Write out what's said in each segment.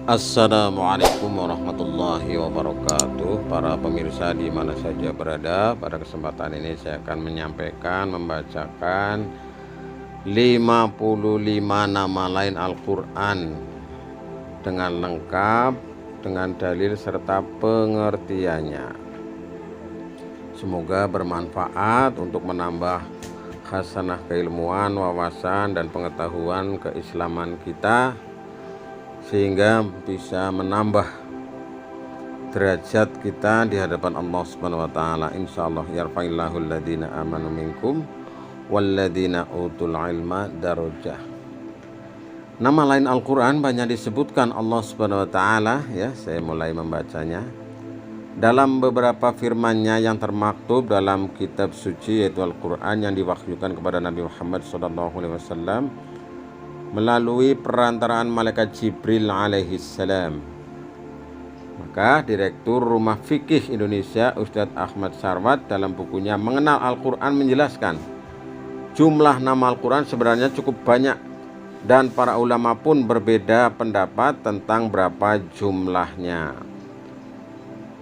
Assalamualaikum warahmatullahi wabarakatuh. Para pemirsa di mana saja berada, pada kesempatan ini saya akan membacakan 55 nama lain Al-Quran dengan lengkap, dengan dalil serta pengertiannya. Semoga bermanfaat untuk menambah khasanah keilmuan, wawasan, dan pengetahuan keislaman kita, sehingga bisa menambah derajat kita di hadapan Allah Subhanahu wa taala. Insyaallah yarfa'illahu alladziina aamanu minkum walladziina utul ilma darajah. Nama lain Al-Qur'an banyak disebutkan Allah Subhanahu wa taala, ya. Saya mulai membacanya. Dalam beberapa firman-Nya yang termaktub dalam kitab suci yaitu Al-Qur'an yang diwahyukan kepada Nabi Muhammad SAW melalui perantaraan malaikat Jibril alaihissalam. Maka Direktur Rumah Fikih Indonesia Ustadz Ahmad Sarwat dalam bukunya Mengenal Al-Quran menjelaskan, jumlah nama Al-Quran sebenarnya cukup banyak dan para ulama pun berbeda pendapat tentang berapa jumlahnya.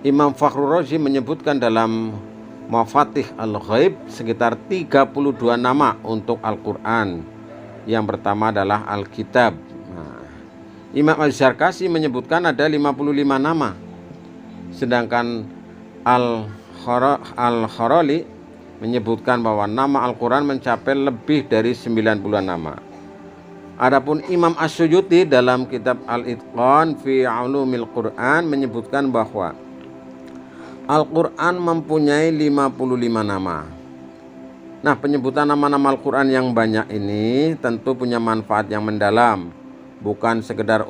Imam Fakhrur Razi menyebutkan dalam Mafatih Al-Ghaib sekitar 32 nama untuk Al-Quran. Yang pertama adalah Alkitab. Imam Az-Zarkashi menyebutkan ada 55 nama. Sedangkan Al-Kharali menyebutkan bahwa nama Al-Quran mencapai lebih dari 90 nama. Adapun Imam As-Suyuti dalam kitab Al-Itqan fi Ulumil Quran menyebutkan bahwa Al-Quran mempunyai 55 nama. Nah, penyebutan nama-nama Al-Quran yang banyak ini tentu punya manfaat yang mendalam. Bukan sekedar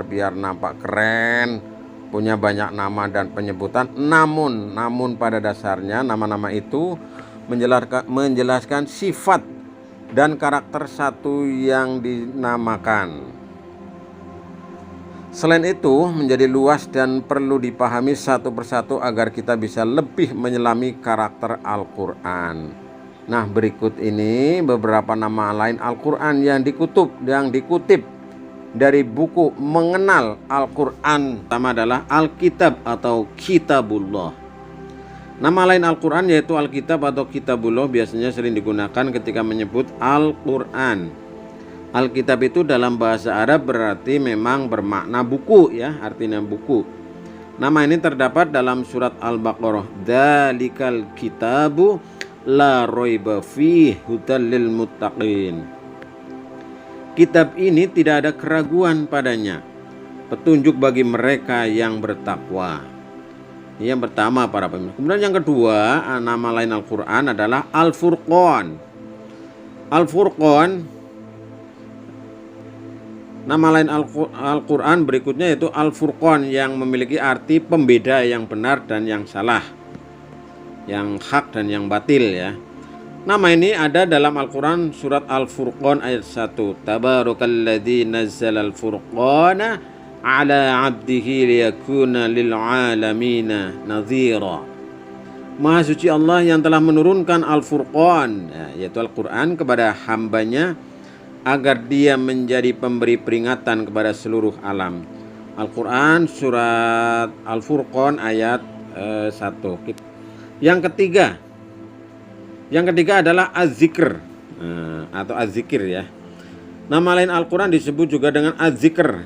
biar nampak keren, punya banyak nama dan penyebutan. Namun pada dasarnya nama-nama itu menjelaskan sifat dan karakter satu yang dinamakan. Selain itu menjadi luas dan perlu dipahami satu persatu agar kita bisa lebih menyelami karakter Al-Quran. Nah, berikut ini beberapa nama lain Al-Quran yang dikutip dari buku Mengenal Al-Quran. Pertama adalah Alkitab atau Kitabullah. Nama lain Al-Quran yaitu Alkitab atau Kitabullah biasanya sering digunakan ketika menyebut Al-Quran. Alkitab itu dalam bahasa Arab berarti memang bermakna buku, ya, artinya buku. Nama ini terdapat dalam surat Al-Baqarah. Dzalikal kitabu la raiba fihi hudal lil muttaqin. Kitab ini tidak ada keraguan padanya, petunjuk bagi mereka yang bertakwa. Ini yang pertama para pemirsa. Kemudian yang kedua, nama lain Al-Qur'an adalah Al-Furqan. Al-Furqan, nama lain Al-Quran berikutnya yaitu Al-Furqan yang memiliki arti pembeda yang benar dan yang salah, yang hak dan yang batil, ya. Nama ini ada dalam Al-Quran surat Al-Furqan ayat 1. Tabarakalladzi nazzala al-furqana ala 'abdihi liyakuna lil 'alamina nadhira. Maha suci Allah yang telah menurunkan Al-Furqan, yaitu Al-Quran, kepada hambanya agar dia menjadi pemberi peringatan kepada seluruh alam. Al-Quran surat Al-Furqan ayat 1. Yang ketiga adalah Az-Zikr atau Az-Zikir, ya. Nama lain Al-Quran disebut juga dengan Az-Zikr,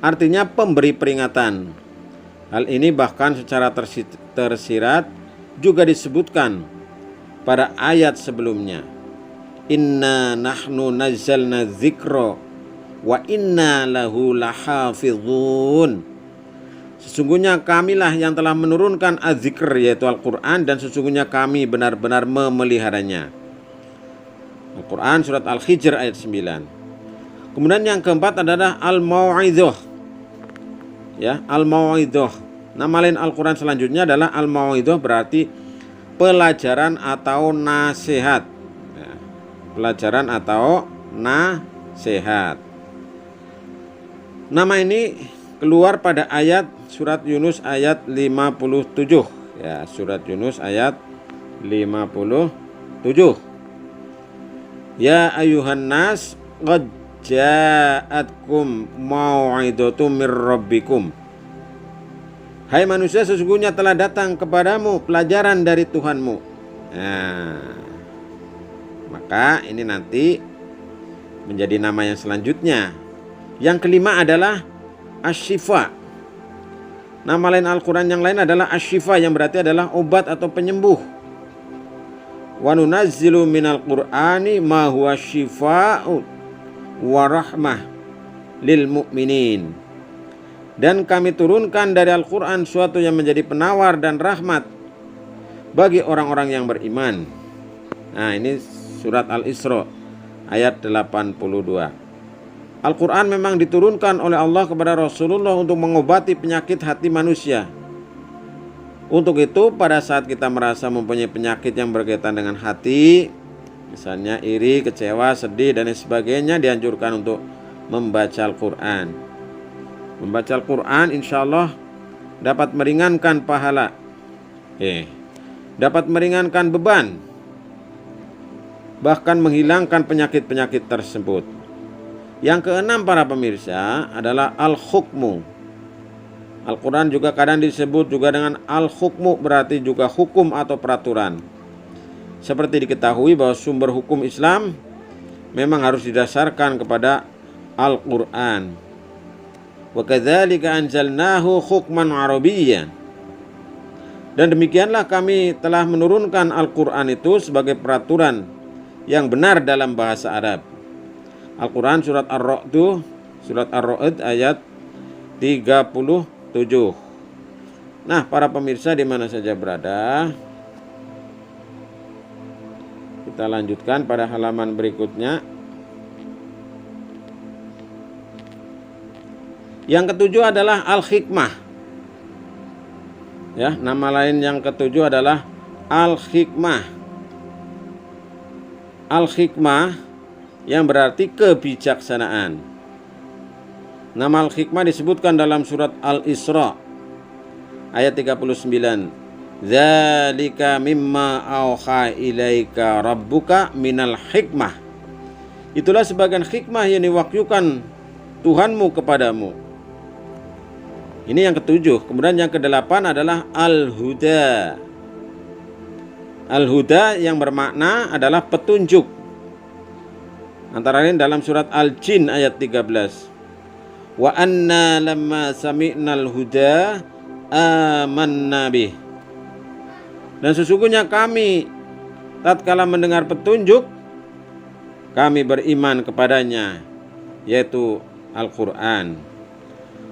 artinya pemberi peringatan. Hal ini bahkan secara tersirat juga disebutkan pada ayat sebelumnya. Inna nahnu nazzalna dzikra wa inna lahu lahafizun. Sesungguhnya kamilah yang telah menurunkan Az-Zikr yaitu Al-Quran, dan sesungguhnya kami benar-benar memeliharanya. Al-Quran surat Al-Hijr ayat 9. Kemudian yang keempat adalah Al-Mau'idhah, ya, Al-Mau'idhah. Nama lain Al-Quran selanjutnya adalah Al-Mau'idhah, berarti pelajaran atau nasihat. Pelajaran atau nasihat. Nama ini keluar pada ayat surat Yunus ayat 57, ya, surat Yunus ayat 57. Ya ayuhan nas qad ja'atkum mau'izatum mir rabbikum. Hai manusia, sesungguhnya telah datang kepadamu pelajaran dari Tuhanmu. Nah, maka ini nanti menjadi nama yang selanjutnya. Yang kelima adalah Asy-Syifa. Nama lain Al-Quran yang lain adalah Asy-Syifa, yang berarti adalah obat atau penyembuh. Wa nunazzilu minal Qur'ani ma huwa syifaa'un wa rahmah lil mu'minin. Dan kami turunkan dari Al-Quran suatu yang menjadi penawar dan rahmat bagi orang-orang yang beriman. Nah, ini surat Al-Isra ayat 82. Al-Quran memang diturunkan oleh Allah kepada Rasulullah untuk mengobati penyakit hati manusia. Untuk itu, pada saat kita merasa mempunyai penyakit yang berkaitan dengan hati, misalnya iri, kecewa, sedih, dan sebagainya, dianjurkan untuk membaca Al-Quran. Membaca Al-Quran insya Allah dapat meringankan pahala, dapat meringankan beban, bahkan menghilangkan penyakit-penyakit tersebut. Yang keenam para pemirsa adalah Al-Hukmu. Al-Quran juga kadang disebut juga dengan Al-Hukmu, berarti juga hukum atau peraturan. Seperti diketahui bahwa sumber hukum Islam memang harus didasarkan kepada Al-Quran. Wa kadzalika anzalnahu hukman arabiyyan. Dan demikianlah kami telah menurunkan Al-Quran itu sebagai peraturan yang benar dalam bahasa Arab. Al-Quran surat Ar-Ra'd ayat 37. Nah, para pemirsa di mana saja berada, kita lanjutkan pada halaman berikutnya. Yang ketujuh adalah Al-Hikmah. Ya, nama lain yang ketujuh adalah Al-Hikmah. Al-Hikmah yang berarti kebijaksanaan. Nama Al-Hikmah disebutkan dalam surat Al-Isra ayat 39. Dzalika mimma auha ilaika rabbuka minal hikmah. Itulah sebagian hikmah yang diwahyukan Tuhanmu kepadamu. Ini yang ketujuh. Kemudian yang kedelapan adalah Al-Huda. Al-Huda yang bermakna adalah petunjuk. Antara lain dalam surat Al-Jin ayat 13. Wa anna lamma sami'nal huda amanna bih. Dan sesungguhnya kami tatkala mendengar petunjuk, kami beriman kepadanya, yaitu Al-Quran.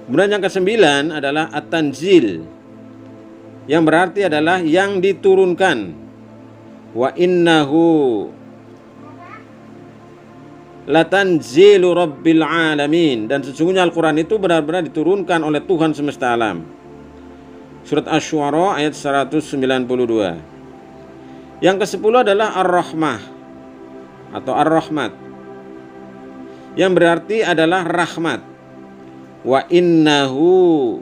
Kemudian yang kesembilan adalah At-Tanzil, yang berarti adalah yang diturunkan. Wa innahu latanzilu rabbil alamin. Dan sesungguhnya Al-Quran itu benar-benar diturunkan oleh Tuhan semesta alam. Surat Asy-Syu'ara ayat 192. Yang ke-10 adalah Ar-Rahmah atau Ar-Rahmat, yang berarti adalah rahmat. Wa innahu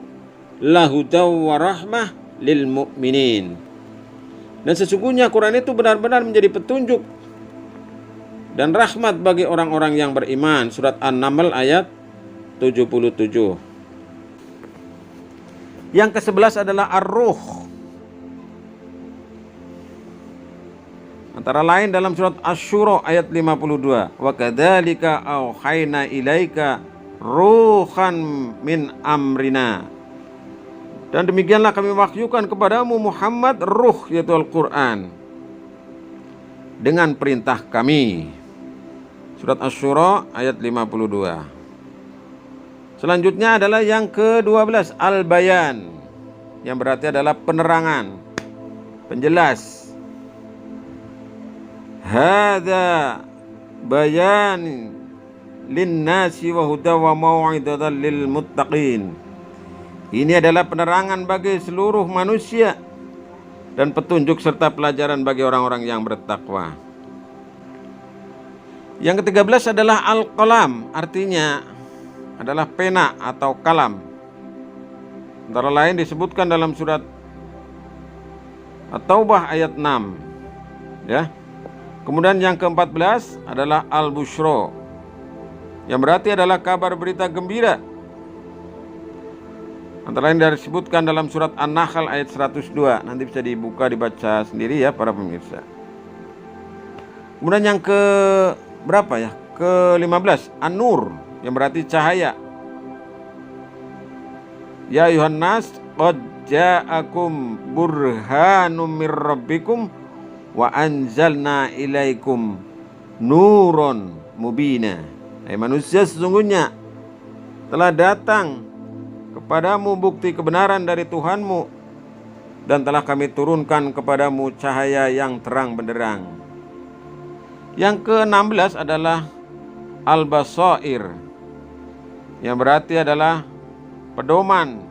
lahudaw wa rahmah lil mu'minin. Dan sesungguhnya Quran itu benar-benar menjadi petunjuk dan rahmat bagi orang-orang yang beriman. Surat An-Naml ayat 77. Yang ke-11 adalah Ar-Ruh. Antara lain dalam surat Asy-Syura ayat 52. Wa kadzalika auhayna ilaika ruhan min amrina. Dan demikianlah kami wahyukan kepadamu Muhammad ruh, yaitu Al-Quran, dengan perintah kami. Surat Asy-Syura ayat 52. Selanjutnya adalah yang ke-12 Al-Bayan, yang berarti adalah penerangan, penjelas. Hadza bayan linnasi wa huda wa mau'izatan lil muttaqin. Ini adalah penerangan bagi seluruh manusia dan petunjuk serta pelajaran bagi orang-orang yang bertakwa. Yang ke-13 adalah Al-Qalam, artinya adalah pena atau kalam. Antara lain disebutkan dalam surat At-Taubah ayat 6. Ya. Kemudian yang ke-14 adalah Al-Busyra. yang berarti adalah kabar berita gembira. Antara lain disebutkan dalam surat An-Nahl ayat 102. Nanti bisa dibaca sendiri ya para pemirsa. Kemudian yang ke berapa ya? Ke-15, An-Nur, yang berarti cahaya. Ya ayuhan nas, qad ja'akum burhanum mir rabbikum wa anzalna ilaikum nuron mubina. Hai manusia, sesungguhnya telah datang kepadamu bukti kebenaran dari Tuhanmu, dan telah kami turunkan kepadamu cahaya yang terang benderang. Yang ke-16 adalah Al-Basair, yang berarti adalah pedoman.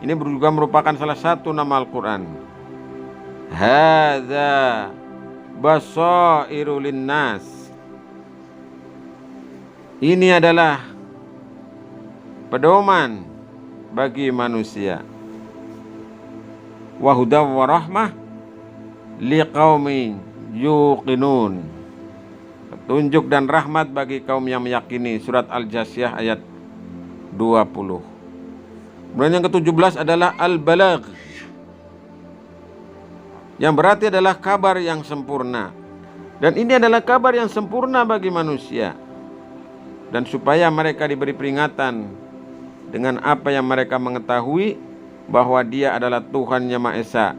Ini juga merupakan salah satu nama Al-Quran. Hadza basairu linnas. Ini adalah pedoman bagi manusia. Wa hudaw wa rahmah liqaumin yuqinun. Petunjuk dan rahmat bagi kaum yang meyakini. Surat Al-Jasiyah ayat 20. Kemudian yang ke-17 adalah Al-Balagh, yang berarti adalah kabar yang sempurna. Dan ini adalah kabar yang sempurna bagi manusia, dan supaya mereka diberi peringatan dengan apa yang mereka mengetahui, bahwa Dia adalah Tuhan yang Maha Esa,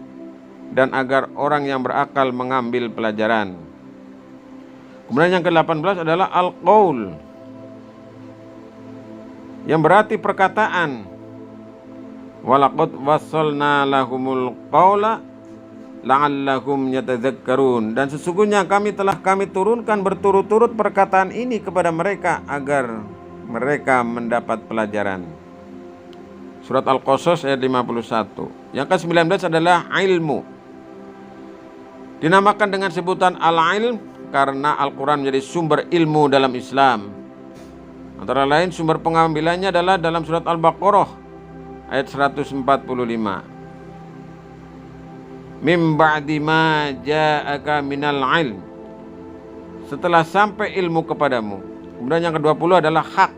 dan agar orang yang berakal mengambil pelajaran. Kemudian yang ke-18 adalah Al-Qaul, yang berarti perkataan. Walaqad wassalna lahumul qaula la'allahum yatadzakkarun. Dan sesungguhnya kami turunkan berturut-turut perkataan ini kepada mereka agar mereka mendapat pelajaran. Surat Al-Qasas ayat 51. Yang ke-19 adalah ilmu. Dinamakan dengan sebutan al-ilm karena Al-Quran menjadi sumber ilmu dalam Islam. Antara lain sumber pengambilannya adalah dalam surat Al-Baqarah ayat 145. Mim ba'di ma ja'aka minal ilm. Setelah sampai ilmu kepadamu. Kemudian yang ke-20 adalah hak.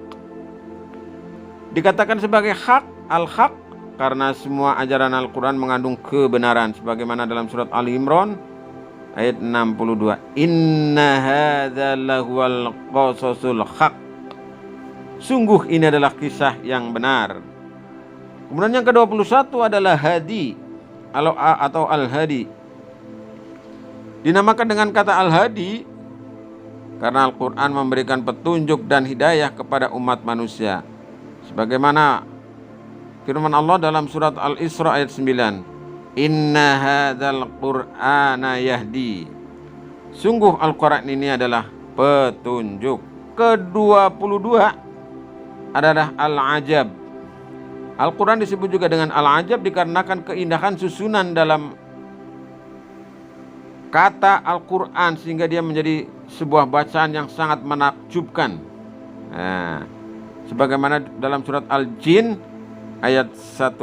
Dikatakan sebagai hak, al-haq, karena semua ajaran Al-Quran mengandung kebenaran. Sebagaimana dalam surat Al-Imran ayat 62. Inna hadza lahuwal qasasul haq. Sungguh ini adalah kisah yang benar. Kemudian yang ke-21 adalah hadi atau al-hadi. Dinamakan dengan kata al-hadi karena Al-Quran memberikan petunjuk dan hidayah kepada umat manusia. Sebagaimana firman Allah dalam surat Al-Isra ayat 9. Inna hadzal qur'ana yahdi. Sungguh Al-Quran ini adalah petunjuk. Ke-22 adalah al-ajab. Al-Quran disebut juga dengan al-ajab dikarenakan keindahan susunan dalam kata Al-Quran, sehingga dia menjadi sebuah bacaan yang sangat menakjubkan. Sebagaimana dalam surat Al-Jin ayat 1.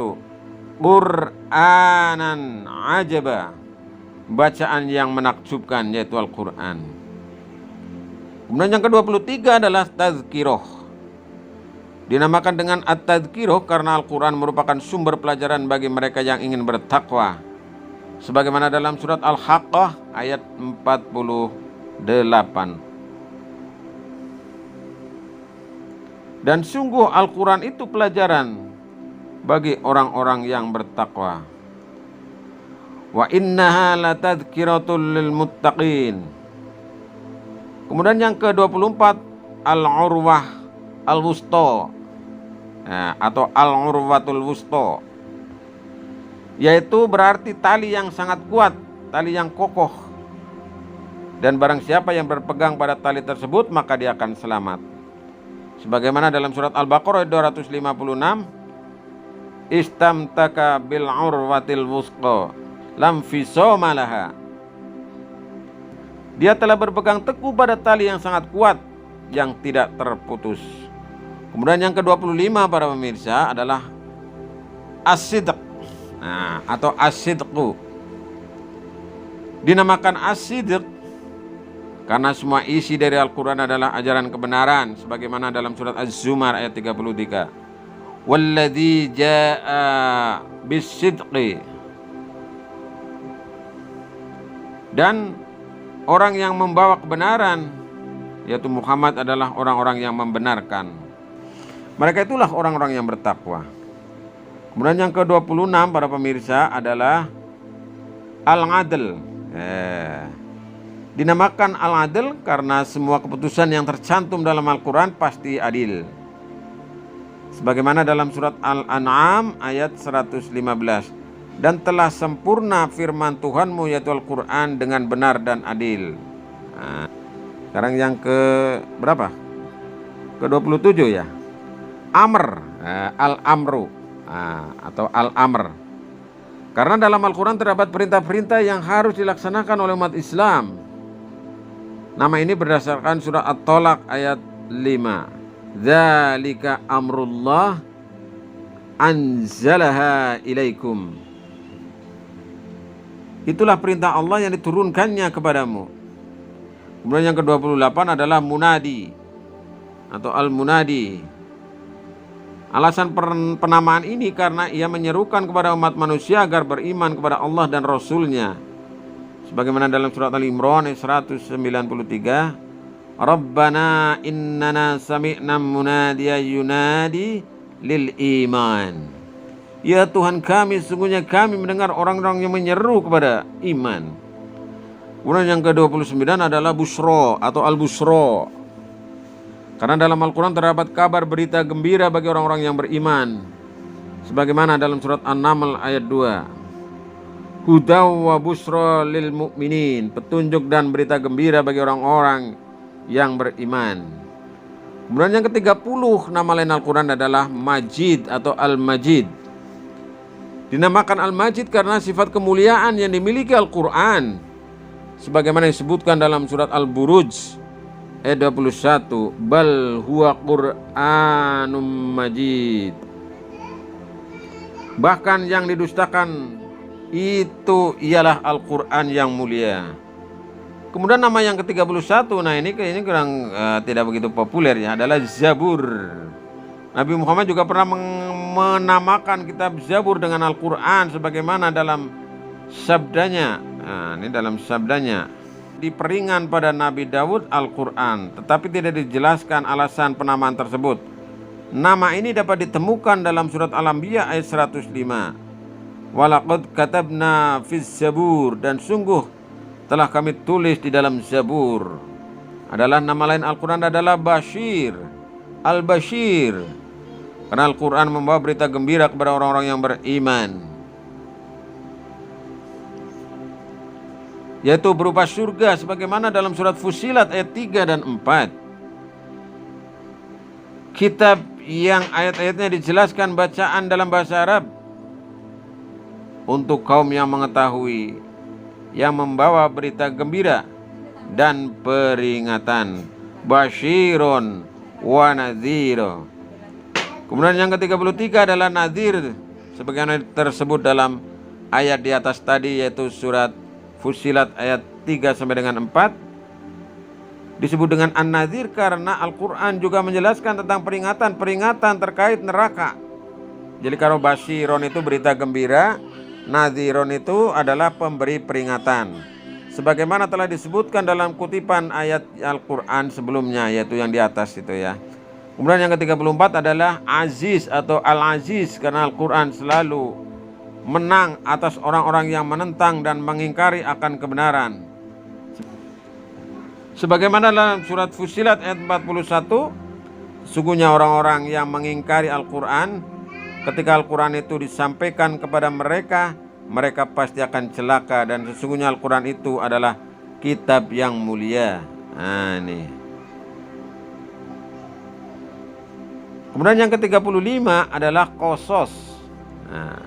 Qur'anan ajaba. Bacaan yang menakjubkan, yaitu Al-Quran. Kemudian yang ke-23 adalah tazkirah. Dinamakan dengan at-tadhkirah karena Al-Quran merupakan sumber pelajaran bagi mereka yang ingin bertakwa. Sebagaimana dalam surat Al-Haqqah ayat 48. Dan sungguh Al-Quran itu pelajaran bagi orang-orang yang bertakwa. Wa innaha latadhkiratul lil muttaqin. Kemudian yang ke-24 al-urwah al-wusta, atau al-urwatul wusta, yaitu berarti tali yang sangat kuat, tali yang kokoh. Dan barang siapa yang berpegang pada tali tersebut maka dia akan selamat. Sebagaimana dalam surat Al-Baqarah 256, istamtaka bil urwatil wusta lam fisama laha. Dia telah berpegang teguh pada tali yang sangat kuat yang tidak terputus. Kemudian yang ke-25 para pemirsa adalah as-sidq, atau as-sidqu. Dinamakan as-sidq Karena semua isi dari Al-Quran adalah ajaran kebenaran, sebagaimana dalam surat Az-Zumar ayat 33. Walladzi jaa bis-sidqi, dan orang yang membawa kebenaran, yaitu Muhammad, adalah orang-orang yang membenarkan. Mereka itulah orang-orang yang bertakwa. Kemudian yang ke-26 para pemirsa adalah Al-Adl. Dinamakan Al-Adl karena semua keputusan yang tercantum dalam Al-Quran pasti adil. Sebagaimana dalam surat Al-An'am ayat 115. Dan telah sempurna firman Tuhanmu yaitu Al-Quran dengan benar dan adil. Nah, sekarang yang ke berapa? Ke-27 ya. Amr, Al-Amru, atau Al-Amr. Karena dalam Al-Quran terdapat perintah-perintah yang harus dilaksanakan oleh umat Islam. Nama ini berdasarkan surah At-Tolak ayat 5. Dzalika amrullah anzalaha ilaikum. Itulah perintah Allah yang diturunkannya kepadamu. Kemudian yang ke-28 adalah munadi atau al-munadi. Alasan penamaan ini karena ia menyerukan kepada umat manusia agar beriman kepada Allah dan Rasulnya. Sebagaimana dalam surat Al-Imran ayat 193, Rabbana innana sami'na munadiya yunadi lil iman. Ya Tuhan kami, sungguhnya kami mendengar orang-orang yang menyeru kepada iman. Kemudian yang ke-29 adalah busro atau al-busro. Karena dalam Al-Quran terdapat kabar berita gembira bagi orang-orang yang beriman. Sebagaimana dalam surat An-Naml ayat 2. Hudaw wa busro lil mu'minin. Petunjuk dan berita gembira bagi orang-orang yang beriman. Kemudian yang ke-30 nama lain Al-Quran adalah Majid atau Al-Majid. Dinamakan Al-Majid karena sifat kemuliaan yang dimiliki Al-Quran, sebagaimana disebutkan dalam surat Al-Buruj ayat 21, bal huwa Qur'anum Majid. Bahkan yang didustakan itu ialah Al-Quran yang mulia. Kemudian nama yang ke-31, nah ini kayaknya kurang tidak begitu populer ya, adalah Zabur. Nabi Muhammad juga pernah menamakan kitab Zabur dengan Al-Quran sebagaimana dalam sabdanya. Nah, ini dalam sabdanya. Diperingan pada Nabi Daud Al-Quran, tetapi tidak dijelaskan alasan penamaan tersebut. Nama ini dapat ditemukan dalam surat Al-Anbiya ayat 105. Walaqad katabna fiz Zabur, dan sungguh telah kami tulis di dalam Zabur. Adalah nama lain Al-Quran adalah Bashir, Al-Bashir. Karena Al-Quran membawa berita gembira kepada orang-orang yang beriman, yaitu berupa surga, sebagaimana dalam surat Fussilat ayat 3 dan 4. Kitab yang ayat-ayatnya dijelaskan bacaan dalam bahasa Arab untuk kaum yang mengetahui, yang membawa berita gembira dan peringatan. Basyirun wa nadhiro. Kemudian yang ke-33 adalah Nadhir, sebagaimana tersebut dalam ayat di atas tadi, yaitu surat Fussilat ayat 3 sampai dengan 4. Disebut dengan An-Nadhir karena Al-Quran juga menjelaskan tentang peringatan-peringatan terkait neraka. Jadi kalau Basyiron itu berita gembira, Nadhiron itu adalah pemberi peringatan, sebagaimana telah disebutkan dalam kutipan ayat Al-Quran sebelumnya, yaitu yang di atas itu ya. Kemudian yang ke-34 adalah Aziz atau Al-Aziz, karena Al-Quran selalu menang atas orang-orang yang menentang dan mengingkari akan kebenaran. Sebagaimana dalam surat Fussilat ayat 41, sesungguhnya orang-orang yang mengingkari Al-Quran, ketika Al-Quran itu disampaikan kepada mereka, mereka pasti akan celaka, dan sesungguhnya Al-Quran itu adalah kitab yang mulia. Nah, ini. Kemudian yang ke-35 adalah Qasas. Nah,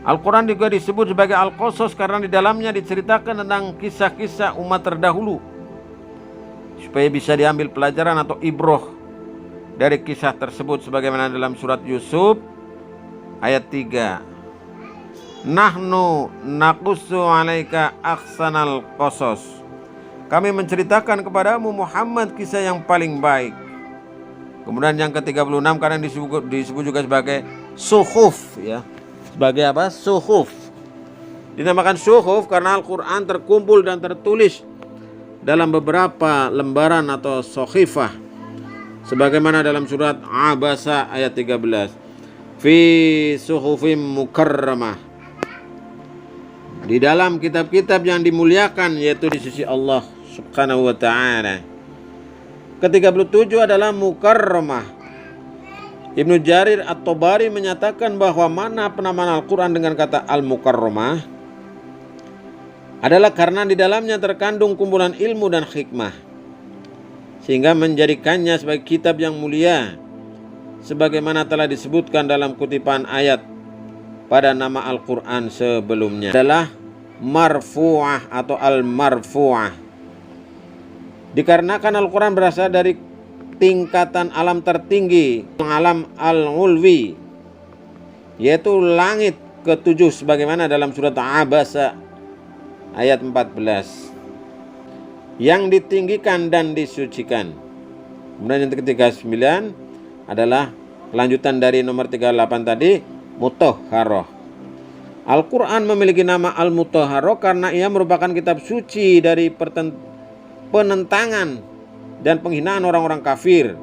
Al-Quran juga disebut sebagai Al-Qasas karena di dalamnya diceritakan tentang kisah-kisah umat terdahulu, supaya bisa diambil pelajaran atau ibroh dari kisah tersebut, sebagaimana dalam surat Yusuf ayat 3. Nahnu naqussu alaika ahsanal qasas. kami menceritakan kepadamu Muhammad kisah yang paling baik. Kemudian yang ke-36 kadang disebut juga sebagai suhuf ya. Sebagai apa? Suhuf. Dinamakan suhuf karena Al-Quran terkumpul dan tertulis dalam beberapa lembaran atau sohifah. Sebagaimana dalam surat Abasa ayat 13. Fi suhufim mukarramah. Di dalam kitab-kitab yang dimuliakan, yaitu di sisi Allah Subhanahu wa ta'ala. Ke-37 adalah mukarramah. Ibnu Jarir At-Tabari menyatakan bahwa mana penamaan Al-Quran dengan kata al-mukarramah adalah karena di dalamnya terkandung kumpulan ilmu dan hikmah, sehingga menjadikannya sebagai kitab yang mulia, sebagaimana telah disebutkan dalam kutipan ayat pada nama Al-Quran sebelumnya adalah marfu'ah atau al-marfu'ah. Dikarenakan Al-Quran berasal dari tingkatan alam tertinggi, alam al-ulwi, yaitu langit ke-7 sebagaimana dalam surat Abasa ayat 14, yang ditinggikan dan disucikan. Kemudian yang ke-39 adalah kelanjutan dari nomor 38 tadi, Mutahharoh. Al-Quran memiliki nama Al-Mutahharoh karena ia merupakan kitab suci dari penentangan dan penghinaan orang-orang kafir.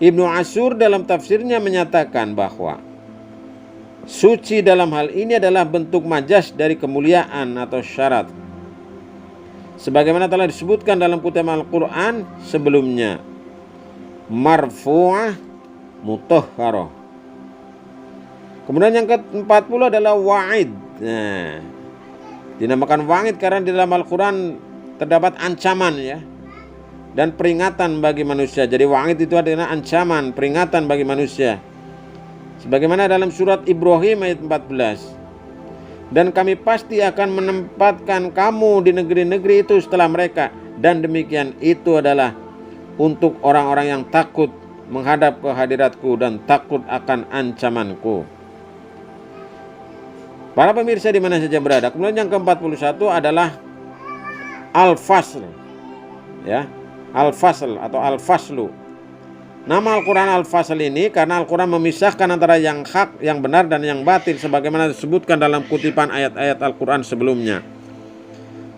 Ibnu Ashur dalam tafsirnya menyatakan bahwa suci dalam hal ini adalah bentuk majas dari kemuliaan atau syarat, sebagaimana telah disebutkan dalam kutipan Al-Quran sebelumnya, marfu'ah mutahharoh. Kemudian yang ke-40 adalah wa'id. Nah, dinamakan wa'id karena di dalam Al-Quran terdapat ancaman ya dan peringatan bagi manusia. Jadi wa'id itu adalah ancaman, peringatan bagi manusia. Sebagaimana dalam surat Ibrahim ayat 14. Dan kami pasti akan menempatkan kamu di negeri-negeri itu setelah mereka, dan demikian itu adalah untuk orang-orang yang takut menghadap ke hadiratku dan takut akan ancamanku. Para pemirsa di mana saja berada. Kemudian yang ke-41 adalah Al-Fasl ya, Al-Fasl atau Al-Faslu. Nama Al-Quran Al-Fasl ini karena Al-Quran memisahkan antara yang hak, yang benar dan yang batil sebagaimana disebutkan dalam kutipan ayat-ayat Al-Quran sebelumnya.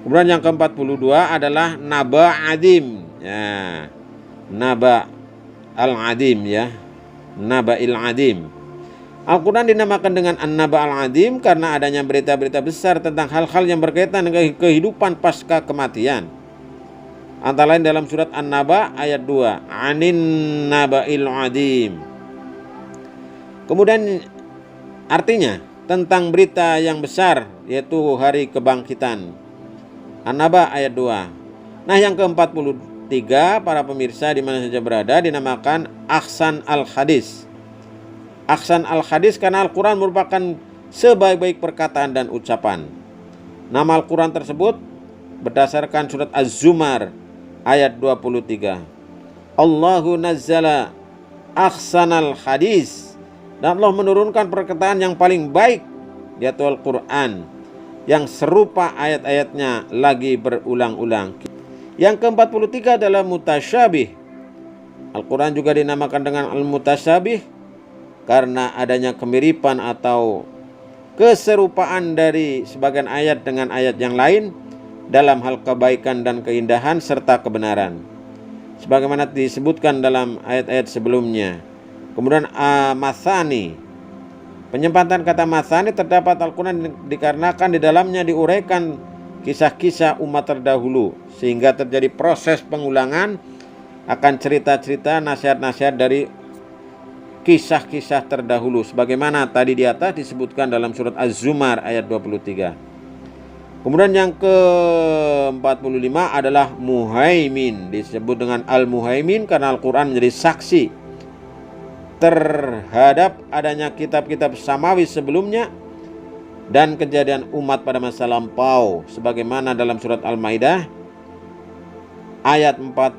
Kemudian yang ke-42 adalah Naba Adim ya, Naba Al-Adim ya, Naba'il Adim. Al-Quran dinamakan dengan An-Naba Al-Adim karena adanya berita-berita besar tentang hal-hal yang berkaitan dengan kehidupan pasca kematian. Antara lain dalam surat An-Naba ayat 2, Anin Naba'il Adim. Kemudian artinya tentang berita yang besar, yaitu hari kebangkitan. An-Naba ayat 2. Nah yang ke-43 para pemirsa di mana saja berada dinamakan Ahsan Al-Hadis. Ahsan Al-Hadis karena Al-Quran merupakan sebaik-baik perkataan dan ucapan. Nama Al-Quran tersebut berdasarkan surat Az-Zumar ayat 23. Allahu nazzala ahsanal hadis. Dan Allah menurunkan perkataan yang paling baik, yaitu Al-Quran, yang serupa ayat-ayatnya lagi berulang-ulang. Yang ke-43 adalah mutasyabih. Al-Quran juga dinamakan dengan al-mutasyabih karena adanya kemiripan atau keserupaan dari sebagian ayat dengan ayat yang lain dalam hal kebaikan dan keindahan serta kebenaran, sebagaimana disebutkan dalam ayat-ayat sebelumnya. Kemudian Mathani, penyempatan kata Mathani terdapat Al-Quran dikarenakan di dalamnya diuraikan kisah-kisah umat terdahulu, sehingga terjadi proses pengulangan akan cerita-cerita, nasihat-nasihat dari kisah-kisah terdahulu, sebagaimana tadi di atas disebutkan dalam surat Az-Zumar ayat 23. Kemudian yang ke-45 adalah Muhaimin, disebut dengan Al-Muhaimin karena Al-Quran menjadi saksi terhadap adanya kitab-kitab samawi sebelumnya dan kejadian umat pada masa lampau, sebagaimana dalam surat Al-Maidah ayat 48,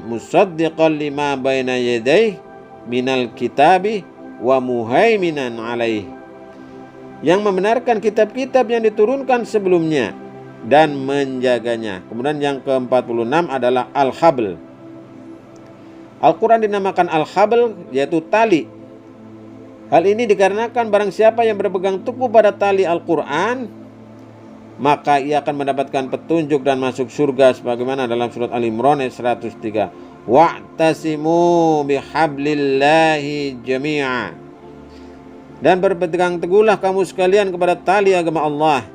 musaddiqan lima baina yadayhi minal kitabi wa muhaiminan alaih, yang membenarkan kitab-kitab yang diturunkan sebelumnya dan menjaganya. Kemudian yang ke-46 adalah al-habl. Al-Quran dinamakan al-habl, yaitu tali. Hal ini dikarenakan barang siapa yang berpegang teguh pada tali Al-Quran, maka ia akan mendapatkan petunjuk dan masuk surga, sebagaimana dalam surat Al-Imran ayat 103. Wa'tasimu bihablillahi jami'a. Dan berpegang teguhlah kamu sekalian kepada tali agama Allah.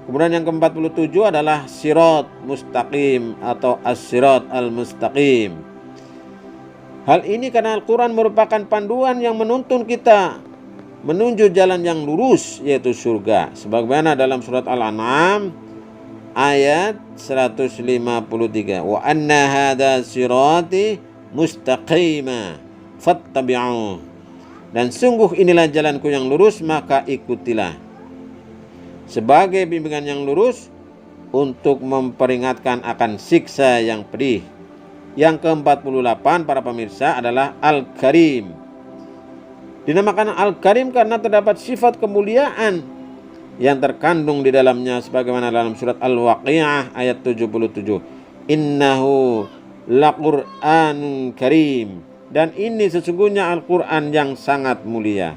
Kemudian yang ke-47 adalah sirat mustaqim atau as-sirat al-mustaqim. Hal ini karena Al-Quran merupakan panduan yang menuntun kita menuju jalan yang lurus, yaitu surga. Sebagaimana dalam surat Al-An'am ayat 153. Wa anna hadha sirati mustaqima fattabi'uh. Dan sungguh inilah jalanku yang lurus, maka ikutilah. Sebagai bimbingan yang lurus untuk memperingatkan akan siksa yang pedih. Yang ke-48 para pemirsa adalah Al-Karim. Dinamakan Al-Karim karena terdapat sifat kemuliaan yang terkandung di dalamnya, sebagaimana dalam surat Al-Waqi'ah ayat 77. Innahu laqur'anun karim. Dan ini sesungguhnya Al-Quran yang sangat mulia.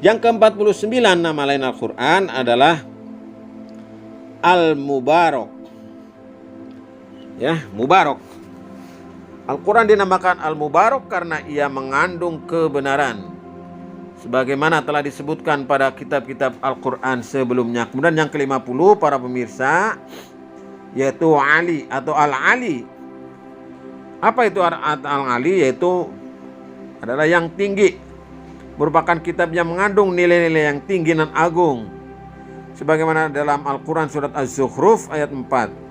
Yang ke-49 nama lain Al-Quran adalah Al-Mubarak. Ya, Mubarak. Al-Quran dinamakan Al-Mubarak karena ia mengandung kebenaran, sebagaimana telah disebutkan pada kitab-kitab Al-Quran sebelumnya. Kemudian yang ke-50 para pemirsa, yaitu Ali atau Al-Ali. Apa itu Al-Ali? Yaitu adalah yang tinggi, merupakan kitab yang mengandung nilai-nilai yang tinggi dan agung, sebagaimana dalam Al-Quran surat Az-Zukhruf ayat 4.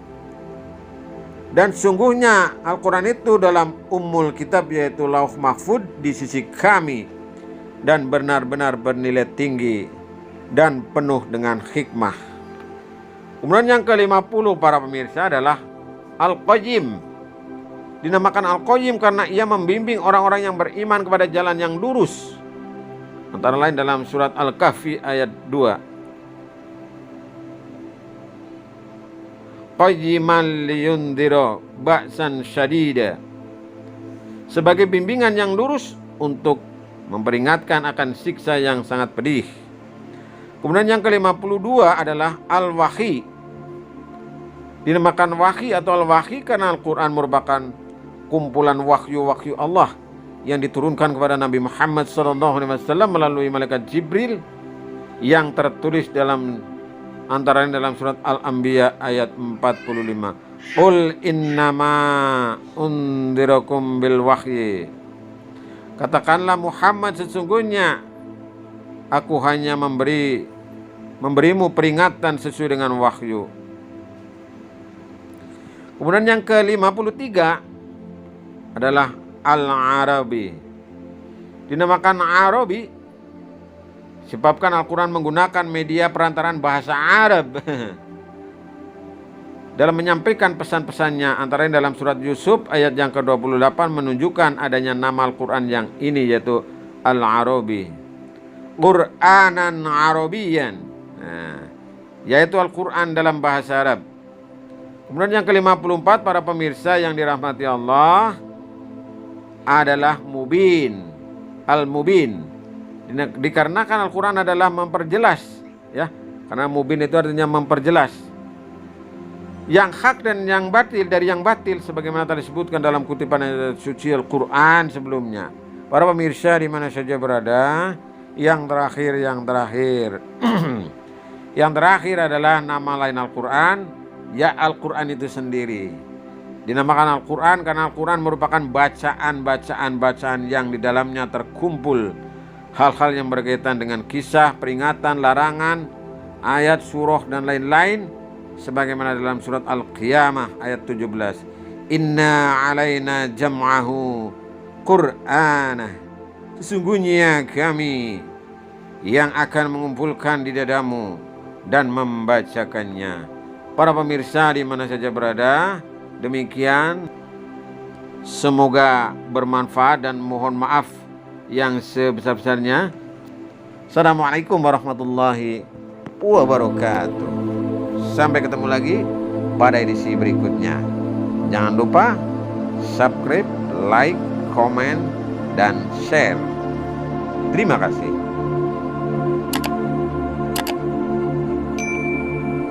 Dan sungguhnya Al-Quran itu dalam ummul kitab, yaitu Lauh Mahfud di sisi kami, dan benar-benar bernilai tinggi dan penuh dengan hikmah. Kemudian yang ke-50 para pemirsa adalah Al-Qayyim. Dinamakan Al-Qayyim karena ia membimbing orang-orang yang beriman kepada jalan yang lurus, antara lain dalam surat Al-Kahfi ayat 2. Qayyiman liyundhira ba'san syadida. Sebagai bimbingan yang lurus untuk memperingatkan akan siksa yang sangat pedih. Kemudian yang ke-52 adalah Al-Wahyi. Dinamakan Wahyi atau Al-Wahyi karena Al-Quran merupakan kumpulan wahyu-wahyu Allah yang diturunkan kepada Nabi Muhammad SAW melalui malaikat Jibril, yang tertulis dalam antara lain dalam surat Al-Anbiya ayat 45. Qul innama undhirakum bil wahyi. Katakanlah Muhammad, sesungguhnya aku hanya memberimu peringatan sesuai dengan wahyu. Kemudian yang ke-53 adalah Al-Arabi. Dinamakan Arabi sebabkan Al-Quran menggunakan media perantaraan bahasa Arab dalam menyampaikan pesan-pesannya, antara lain dalam surat Yusuf ayat yang ke-28 menunjukkan adanya nama Al-Quran yang ini, yaitu Al-Arabi, Qur'anan Arabiyan, yaitu Al-Quran dalam bahasa Arab. Kemudian yang ke-54 para pemirsa yang dirahmati Allah adalah Mubin, Al-Mubin. Dikarenakan Al-Quran adalah memperjelas, ya, karena Mubin itu artinya memperjelas yang hak dan yang batil dari yang batil, sebagaimana telah disebutkan dalam kutipan ayat suci Al-Quran sebelumnya. Para pemirsa di mana saja berada, yang terakhir yang terakhir adalah nama lain Al-Quran, ya Al-Quran itu sendiri. Dinamakan Al-Quran karena Al-Quran merupakan bacaan yang di dalamnya terkumpul hal-hal yang berkaitan dengan kisah, peringatan, larangan, ayat, surah, dan lain-lain, sebagaimana dalam surat Al-Qiyamah ayat 17. Inna alaina jam'ahu Qur'anah. Sesungguhnya kami yang akan mengumpulkan di dadamu dan membacakannya. Para pemirsa di mana saja berada, demikian, semoga bermanfaat dan mohon maaf yang sebesar-besarnya. Assalamualaikum warahmatullahi wabarakatuh. Sampai ketemu lagi pada edisi berikutnya. Jangan lupa subscribe, like, komen, dan share. Terima kasih.